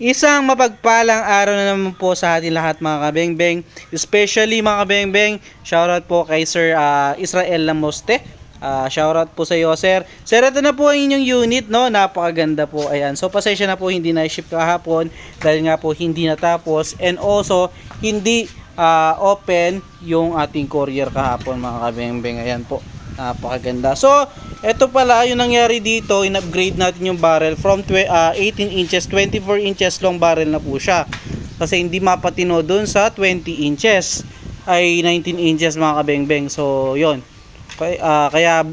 Isang mapagpalang araw na naman po sa ating lahat mga kabengbeng. Especially mga kabengbeng, shoutout po kay Sir Israel Lamoste. Shoutout po sa iyo, sir. Sir, ito na po ang inyong unit, no? Napakaganda po. Ayan. So, pasensya na po hindi na-ship kahapon dahil nga po hindi natapos and also hindi open yung ating courier kahapon mga kabengbeng. Ayan po. Napakaganda. So, ito pala yung nangyari dito, in-upgrade natin yung barrel from 18 inches, 24 inches long barrel na po siya. Kasi hindi mapatino dun sa 20 inches, ay 19 inches mga kabengbeng. So, yon. Kaya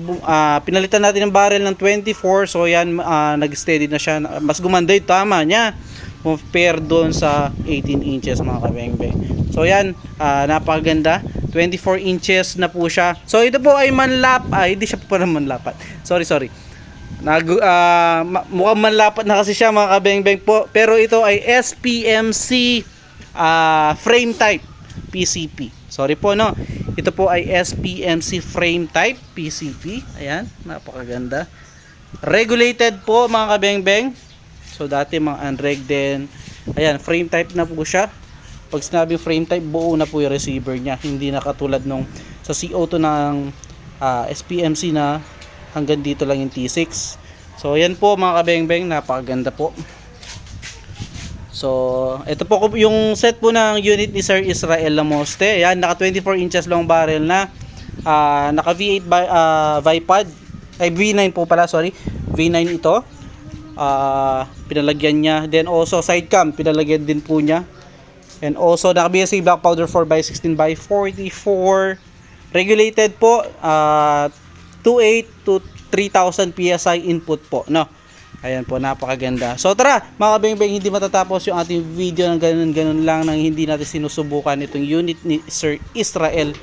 pinalitan natin ng barrel ng 24, so yan, nag-steady na siya. Mas gumanda yung tama niya compare doon sa 18 inches mga kabengbeng. So yan, napakaganda. 24 inches na po siya. So ito po ay hindi siya po naman manlapat. Sorry. Mukhang manlapat na kasi siya mga kabengbeng po. Pero ito ay SPMC frame type PCP. Sorry po, no. Ito po ay SPMC frame type PCP. Ayan, napakaganda. Regulated po mga kabengbeng. So dati mga unreg din. Ayan, frame type na po siya. Pag sinabing frame type, buo na po yung receiver niya. Hindi na katulad nung sa CO2 ng SPMC na hanggang dito lang yung T6. So ayan po mga kabengbeng, napakaganda po. So ito po yung set po ng unit ni Sir Israel Lamoste. Ayan, naka 24 inches long barrel na. Naka V8 bipod. Ay V9 po pala, sorry. V9 ito. Pinalagyan niya. Then also side cam, pinalagyan din po niya. And also naka BSA black powder 4x16x44. Regulated po, 28 to 3000 PSI input po, no. Ayan po, napakaganda. So tara, mga kabengbeng, hindi matatapos yung ating video ng ganun lang nang hindi natin sinusubukan itong unit ni Sir Israel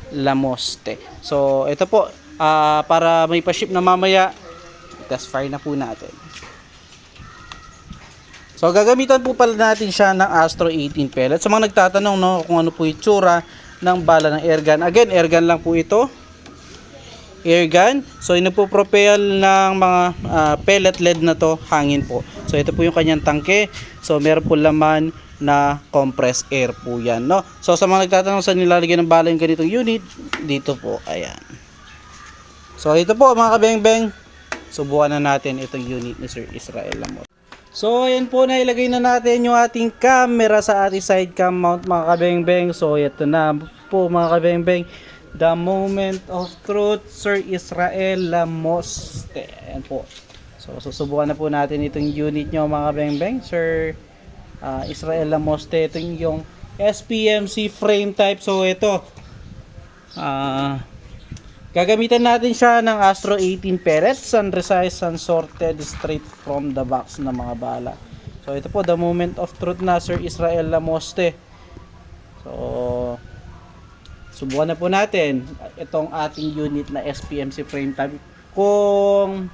Lamoste. So ito po, para may pa-ship na mamaya, test fire na po natin. So gagamitan po pala natin siya ng Astro 18 pellet. Sa mga nagtatanong, no, kung ano po yung tsura ng bala ng airgun. Again, airgun lang po ito. Airgun. So ino po propel ng mga pellet lead na to, hangin po. So ito po yung kanyang tangke. So meron po laman na compressed air po yan, no. So sa mga nagtatanong sa nilalagyan ng bala yung ganitong unit, dito po, ayan. So ito po mga kabengbeng, subukan na natin itong unit ni Sir Israel Lamoste. So ayan po, nailagay na natin yung ating camera sa ating side cam mount mga kabengbeng. So ito na po mga kabengbeng, the moment of truth, Sir Israel Lamoste. Ayan po. So susubukan na po natin itong unit nyo mga kabengbeng, Sir Israel Lamoste. Ito yung SPMC frame type. So ito, gagamitan natin siya ng Astro 18 pellets, sun-resized, sun-sorted, straight from the box na mga bala. So ito po, the moment of truth na Sir Israel Lamoste. So subukan na po natin itong ating unit na SPMC frame type, kung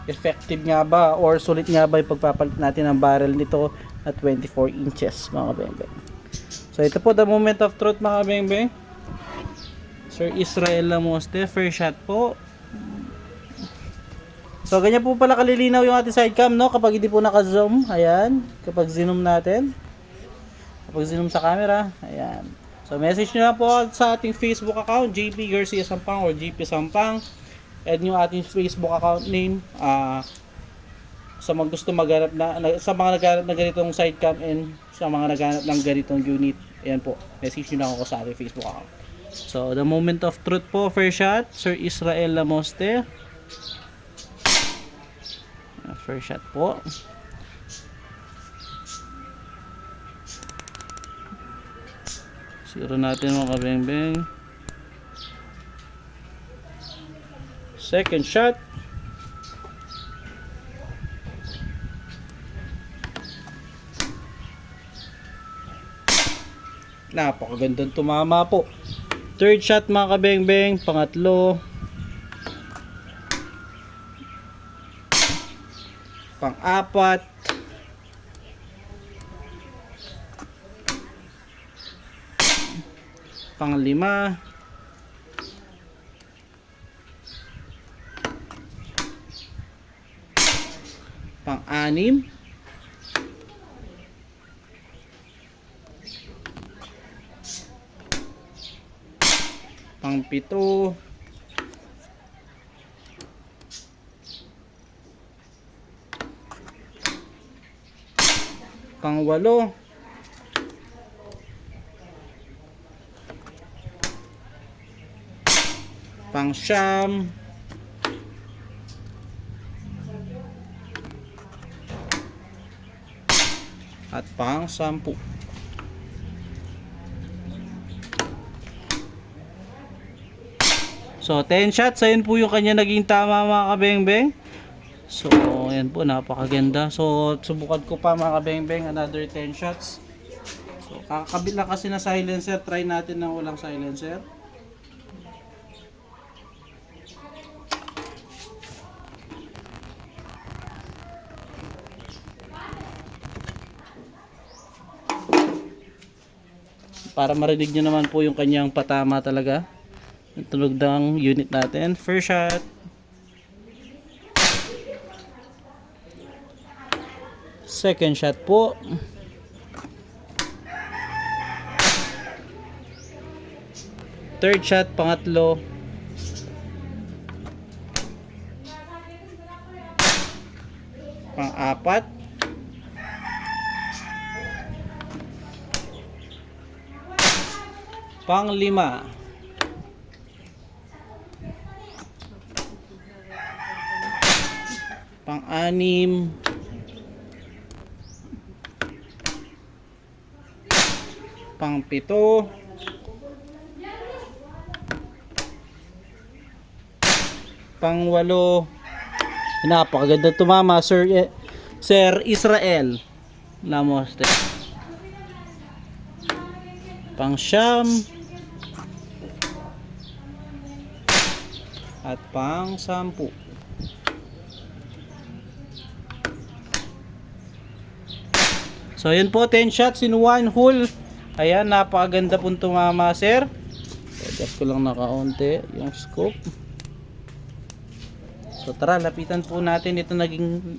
effective nga ba or sulit nga ba yung pagpapalit natin ng barrel nito na 24 inches mga bengbeng. So ito po, the moment of truth mga bengbeng, Sir Israel Lamoste, first shot po. So ganyan po pala kalilinaw yung ating side cam, no, kapag hindi po naka-zoom. Ayan, kapag zoom natin, kapag zoom sa camera, ayan. So message nyo na po sa ating Facebook account, JP Garcia Sampang or JP Sampang. Add nyo ating Facebook account name sa mga gusto maghanap sa mga naghanap ng ganitong side cam and sa mga naghanap ng ganitong unit. Ayan po, message nyo na ako sa ating Facebook account. So, the moment of truth po, first shot, Sir Israel Lamoste. First shot po. Zero natin mga kabengbeng. Second shot. Napakagandang tumama po. Third shot mga kabengbeng, pangatlo, pang-apat, pang-lima, pang-anim, Pang-7, pang-8, pang-9, at pang-10. So 10 shots, ayun po yung kanya naging tama mga kabengbeng. So ayan po, napakaganda. So subukan ko pa mga kabengbeng, another 10 shots. So kakabit lang kasi na silencer, try natin ng walang silencer. Para marinig nyo naman po yung kanyang patama talaga. Yung tunog ng unit natin. First shot. Second shot po. Third shot, pangatlo. Pang-apat. Pang-5. Pang-6. Pang-7. Pang-8. Napakaganda tumama, Sir Israel Lamoste. Pang-9 at pang-10. So yun po, 10 shots in one hole. Ayan, napakaganda pong tumama, sir. So, adjust ko lang na kaunti yung scope. So tara, lapitan po natin. Ito naging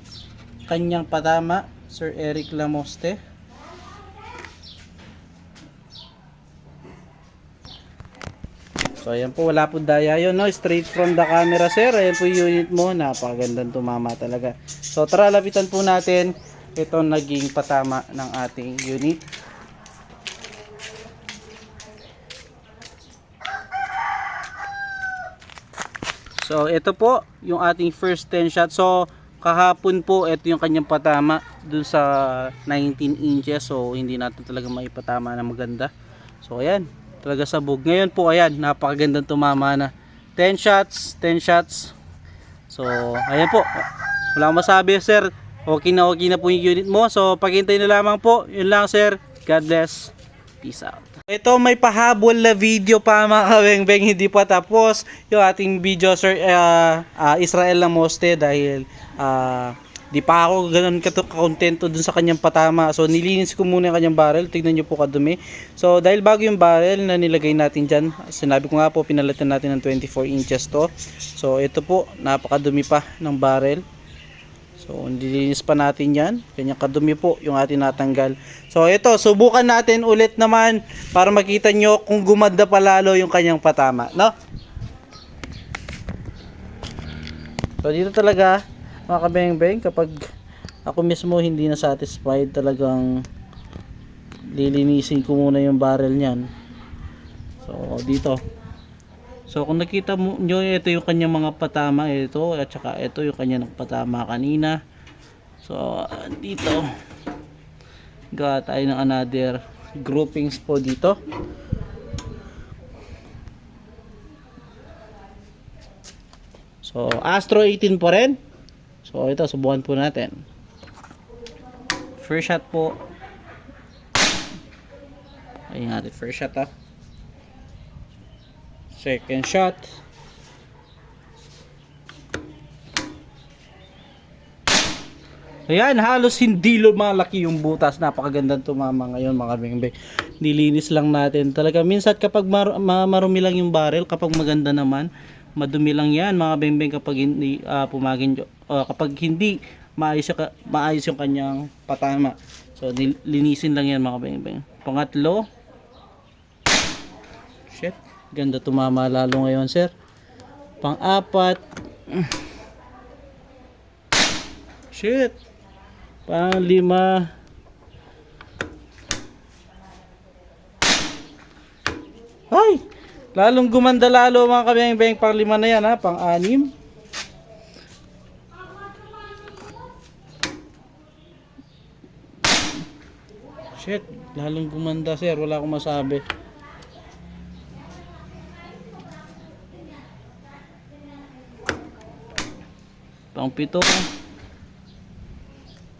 kanyang patama, Sir Eric Lamoste. So ayan po, wala po daya yun, no? Straight from the camera, sir. Ayan po yung unit mo, napakagandang tumama talaga. So tara, lapitan po natin. Ito naging patama ng ating unit. So ito po yung ating first 10 shot. So kahapon po ito yung kanyang patama dun sa 19 inches. So hindi natin talaga maipatama na maganda. So ayan, talaga sabog. Ngayon po ayan, napakagandang tumama na. 10 shots, 10 shots. So ayan po, wala akong masabi, sir. Okay na po yung unit mo. So paghintay na lamang po. Yun lang, sir. God bless. Peace out. Ito, may pahabol na video pa mga kabengbeng, hindi pa tapos yung ating video, Sir Israel Lamoste, dahil di pa ako ganun kakontento dun sa kanyang patama. So nilinis ko muna yung kanyang barrel. Tignan nyo po kadumi. So dahil bago yung barrel na nilagay natin dyan, sinabi ko nga po, pinalitan natin ng 24 inches to. So ito po, napakadumi pa ng barrel. So, nililinis pa natin yan. Kanyang kadumi po yung ating natanggal. So, ito, subukan natin ulit naman para makita nyo kung gumanda pa lalo yung kanyang patama, no? So, dito talaga, mga kabengbeng, kapag ako mismo hindi na satisfied, talagang lilinisin ko muna yung barrel nyan. So, dito. So kung nakita mo nyo, ito yung kanyang mga patama, ito at saka ito yung kanyang patama kanina. So dito gawa tayo ng another groupings po dito. So Astro 18 po rin. So ito, subukan po natin. First shot po. Ayun natin, first shot ha. Second shot. Ayan, halos hindi lumalaki yung butas. Napakagandang tumama ngayon mga bengbeng. Nilinis lang natin. Talaga minsan kapag marumi lang yung barrel, kapag maganda naman, madumi lang yan mga bengbeng kapag hindi kapag hindi maayos yung kanyang patama. So linisin lang yan mga bengbeng. Pangatlo. Shit. Ganda tumama lalo ngayon, sir. Pang-apat. Shit. Pang-lima. Ay! Lalong gumanda lalo mga kabeng-beng. Pang-lima na yan ha. Pang-anim. Shit. Lalong gumanda, sir. Wala akong masabi. Pang-pito.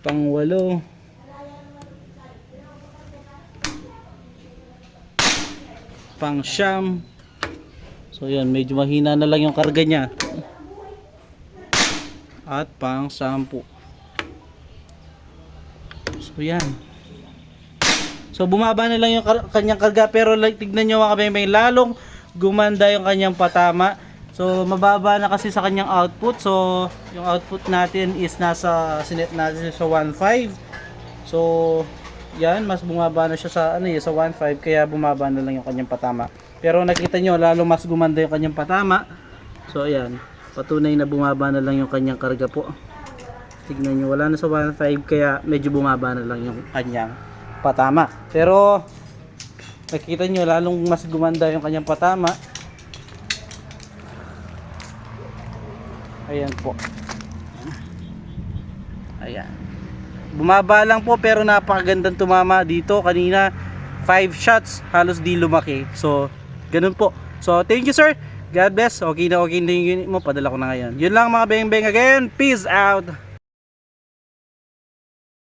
Pang-walo. Pang-siyam. So yan, medyo mahina na lang yung karga niya. At pang-sampu. So yan. So bumaba na lang yung kanyang karga, pero like, tignan nyo mga kabeng-beng, lalong gumanda yung kanyang patama. So mababa na kasi sa kanyang output. So yung output natin is nasa sinet natin sa 1.5. So yan, mas bumaba na siya sa sa 1.5, kaya bumaba na lang yung kanyang patama. Pero nakita nyo, lalo mas gumanda yung kanyang patama. So ayan, patunay na bumaba na lang yung kanyang karga po. Tignan nyo, wala na sa 1.5, kaya medyo bumaba na lang yung kanyang patama. Pero nakita nyo, lalong mas gumanda yung kanyang patama. Ayan po. Ayan. Bumaba lang po, pero napakagandang tumama dito. Kanina 5 shots, halos di lumaki. So ganun po. So thank you sir, God bless. Okay na yung unit mo, padala ko na ngayon. Yun lang mga beng-beng, again, peace out.